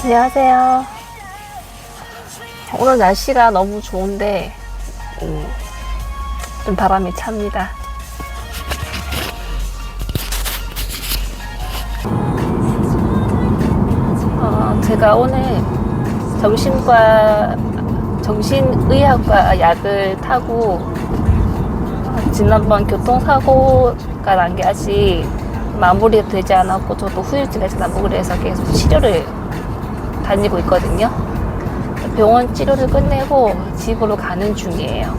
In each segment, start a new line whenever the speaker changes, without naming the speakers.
안녕하세요. 오늘 날씨가 너무 좋은데 좀 바람이 찹니다. 제가 오늘 정신의학과 약을 타고 지난번 교통사고가 난 게 아직 마무리가 되지 않았고 저도 후유증이 나고 그래서 계속 치료를 다니고 있거든요. 병원 치료를 끝내고 집으로 가는 중이에요.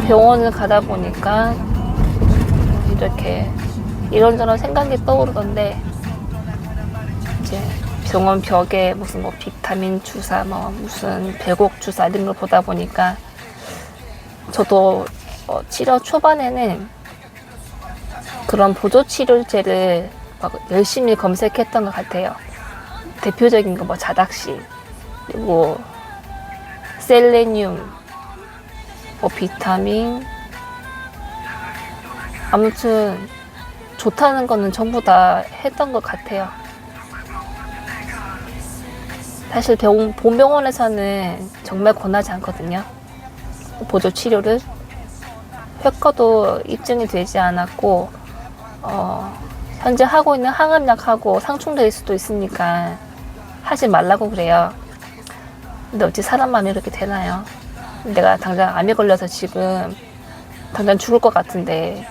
병원을 가다 보니까 이렇게 이런저런 생각이 떠오르던데 이제 병원 벽에 무슨 비타민 주사, 무슨 배곡 주사 이런 걸 보다 보니까 저도 치료 초반에는 그런 보조 치료제를 막 열심히 검색했던 것 같아요. 대표적인 거 자닥실, 그리고 셀레늄, 비타민, 아무튼 좋다는 거는 전부 다 했던 것 같아요. 사실 본병원에서는 정말 권하지 않거든요. 보조 치료를. 효과도 입증이 되지 않았고 현재 하고 있는 항암약하고 상충될 수도 있으니까 하지 말라고 그래요. 근데 어찌 사람 마음이 그렇게 되나요? 내가 당장 암에 걸려서 지금 당장 죽을 것 같은데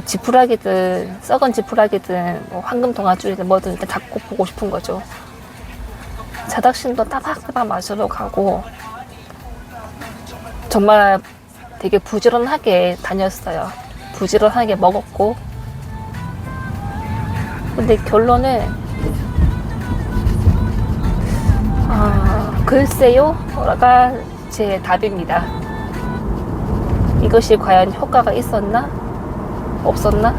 지푸라기든 썩은 지푸라기든 황금 동아줄이든 뭐든 일단 잡고 보고 싶은 거죠. 자닥신도 따박따박 마시러 가고 정말 되게 부지런하게 다녔어요. 부지런하게 먹었고, 근데 결론은 글쎄요가 제 답입니다. 이것이 과연 효과가 있었나? 없었나?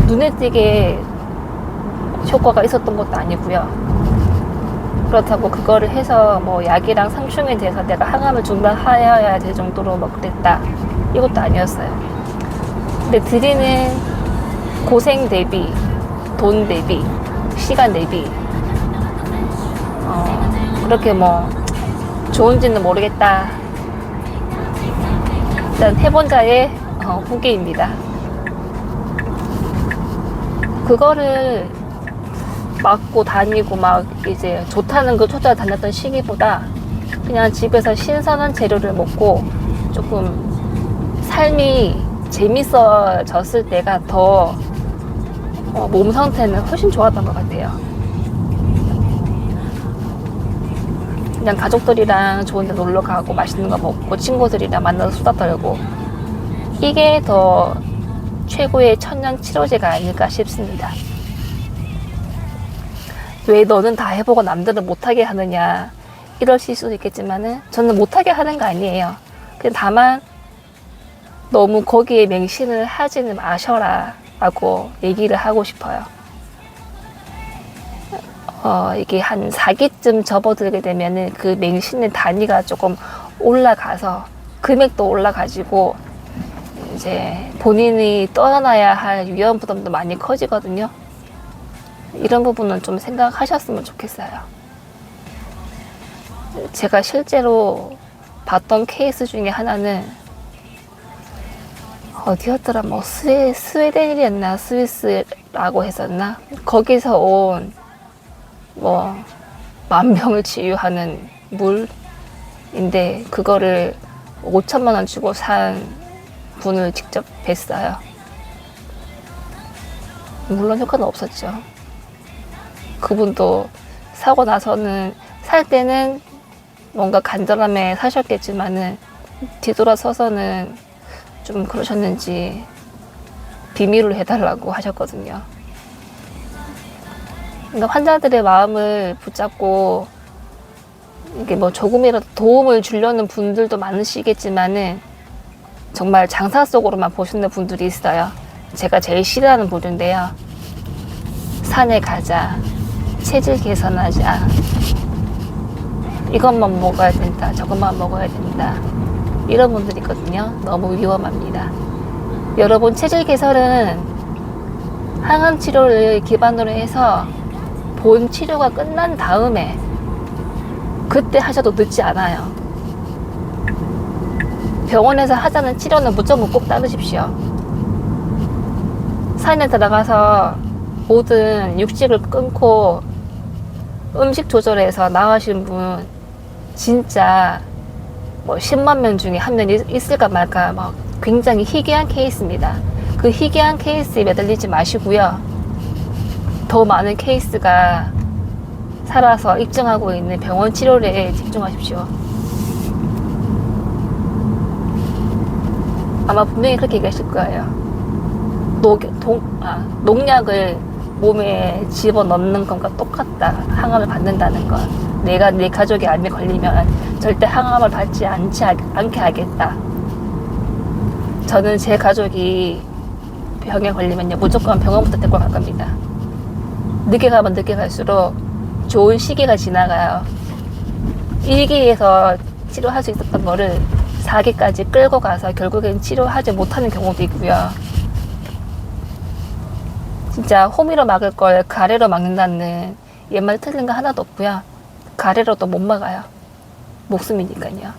눈에 띄게 효과가 있었던 것도 아니고요. 그렇다고 그거를 해서 약이랑 상충에 대해서 내가 항암을 중단하여야 될 정도로 그랬다, 이것도 아니었어요. 근데 드리는 고생 대비, 돈 대비, 시간 대비 그렇게 좋은지는 모르겠다. 일단 해본 자의 후기입니다. 그거를 맞고 다니고 이제 좋다는 거 쫓아다녔던 시기보다 그냥 집에서 신선한 재료를 먹고 조금 삶이 재밌어졌을 때가 더 몸 상태는 훨씬 좋았던 것 같아요. 그냥 가족들이랑 좋은 데 놀러 가고 맛있는 거 먹고 친구들이랑 만나서 수다 떨고, 이게 더 최고의 천연 치료제가 아닐까 싶습니다. 왜 너는 다 해보고 남들은 못하게 하느냐 이러실 수도 있겠지만은 저는 못하게 하는 거 아니에요. 그냥 다만 너무 거기에 맹신을 하지는 마셔라 라고 얘기를 하고 싶어요. 이게 한 4기쯤 접어들게 되면은 그 맹신의 단위가 조금 올라가서 금액도 올라가지고 이제 본인이 떠나야 할 위험 부담도 많이 커지거든요. 이런 부분은 좀 생각하셨으면 좋겠어요. 제가 실제로 봤던 케이스 중에 하나는 어디였더라, 스웨덴이었나 스위스라고 했었나, 거기서 온 만병을 치유하는 물인데 그거를 5천만 원 주고 산 분을 직접 뵀어요. 물론 효과는 없었죠. 그분도 사고 나서는, 살 때는 뭔가 간절함에 사셨겠지만은 뒤돌아서서는 좀 그러셨는지 비밀로 해달라고 하셨거든요. 그러니까 환자들의 마음을 붙잡고 이게 조금이라도 도움을 주려는 분들도 많으시겠지만은 정말 장사 속으로만 보시는 분들이 있어요. 제가 제일 싫어하는 부류인데요. 산에 가자, 체질 개선하자, 이것만 먹어야 된다, 저것만 먹어야 된다, 이런 분들이 있거든요. 너무 위험합니다. 여러분, 체질 개선은 항암 치료를 기반으로 해서 본 치료가 끝난 다음에 그때 하셔도 늦지 않아요. 병원에서 하자는 치료는 무조건 꼭 따르십시오. 산에 들어가서 모든 육식을 끊고 음식 조절해서 나가신 분 진짜 뭐 10만 명 중에 한 명 있을까 말까 막 굉장히 희귀한 케이스입니다. 그 희귀한 케이스에 매달리지 마시고요. 더 많은 케이스가 살아서 입증하고 있는 병원 치료에 집중하십시오. 아마 분명히 그렇게 얘기하실 거예요. 농약을 몸에 집어넣는 것과 똑같다. 항암을 받는다는 것. 내가 내 가족의 암에 걸리면 절대 항암을 받지 않게 하겠다. 저는 제 가족이 병에 걸리면요 무조건 병원부터 데리고 갈 겁니다. 늦게 가면 늦게 갈수록 좋은 시기가 지나가요. 1기에서 치료할 수 있었던 거를 4기까지 끌고 가서 결국엔 치료하지 못하는 경우도 있고요. 진짜 호미로 막을 걸 가래로 막는다는 옛말 틀린 거 하나도 없고요. 가래로도 못 막아요. 목숨이니까요.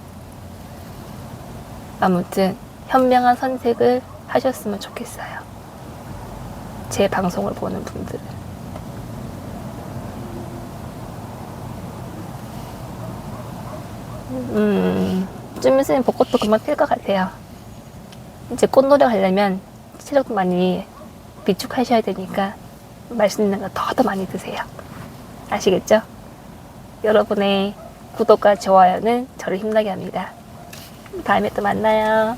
아무튼 현명한 선택을 하셨으면 좋겠어요. 제 방송을 보는 분들은. 좀 있으면 벚꽃도 금방 필 것 같아요. 이제 꽃놀이 하려면 체력 많이 비축하셔야 되니까 맛있는 거 더 많이 드세요. 아시겠죠? 여러분의 구독과 좋아요는 저를 힘나게 합니다. 다음에 또 만나요.